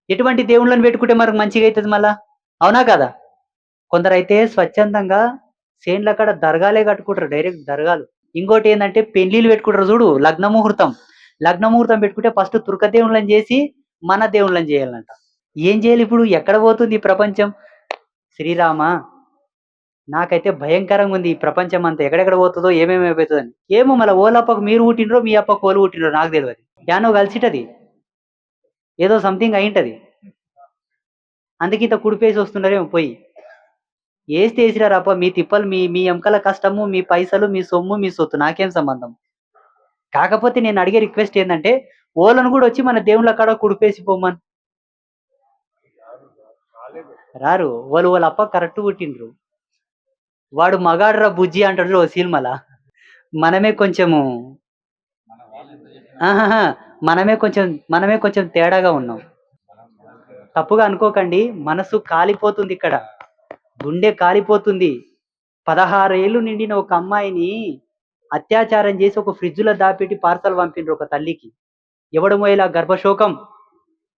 ఎటువంటి దేవుళ్ళని పెట్టుకుంటే మనకు మంచిగా అయితది మళ్ళా? అవునా కాదా? కొందరైతే స్వచ్ఛందంగా చేన్ల కాడ దర్గాలే కట్టుకుంటారు. డైరెక్ట్ దర్గాలు. ఇంకోటేందంటే పెళ్ళిళ్ళు పెట్టుకుంటారు చూడు లగ్న ముహూర్తం. లగ్న ముహూర్తం పెట్టుకుంటే ఫస్ట్ తుర్క దేవుళ్ళని చేసి, మన దేవుళ్ళని చేయాలంట. ఏం చేయాలిప్పుడు? ఎక్కడ పోతుంది ఈ ప్రపంచం? శ్రీరామా! నాకైతే భయంకరంగుంది ఈ ప్రపంచం అంతా. ఎక్కడెక్కడ పోతదో, ఏమేమి అయిపోతదని. ఏమో మళ్ళా ఓలప్పకు మీరు పుట్టిండ్రో, మీ అప్పకు ఓలు పుట్టిండ్రో నాకు తెలవది. యాడనో కలిసిటది. ఏదో సంథింగ్ అయ్యుంటది. అందుకే ఇంత కుడిపేసి వస్తున్నారేమో పోయి. ఏస్తే ఏసిరారప్ప మీ తిప్పలు మీ మీ ఎనకాల కష్టము, మీ పైసలు, మీ సొమ్ము, మీ సొత్తు నాకేం సంబంధం. కాకపోతే నేను అడిగే రిక్వెస్ట్ ఏందంటే, ఓలను గూడా వచ్చి మన దేవుళ్ళ కాడ కుడిపేసి పొమ్మను. రారు. వాళ్ళ అప్ప కరెక్ట్ పుట్టిండ్రు. వాడు మగాడురా బుజ్జి అంటాడు చూడు ఓ సినిమాల. మనమే కొంచెము ఆహాహా! మనమే కొంచెం తేడాగా ఉన్నాం. తప్పుగా అనుకోకండి. మనసు కాలిపోతుందిక్కడ. గుండె కాలిపోతుంది. 16 ఏళ్ళు నిండిన ఒక అమ్మాయిని అత్యాచారం చేసి ఒక ఫ్రిడ్జ్‌లో దాపెట్టి పార్సెల్ పంపిండ్రు ఒక తల్లికి. ఎవడు మోయలా గర్భశోకం.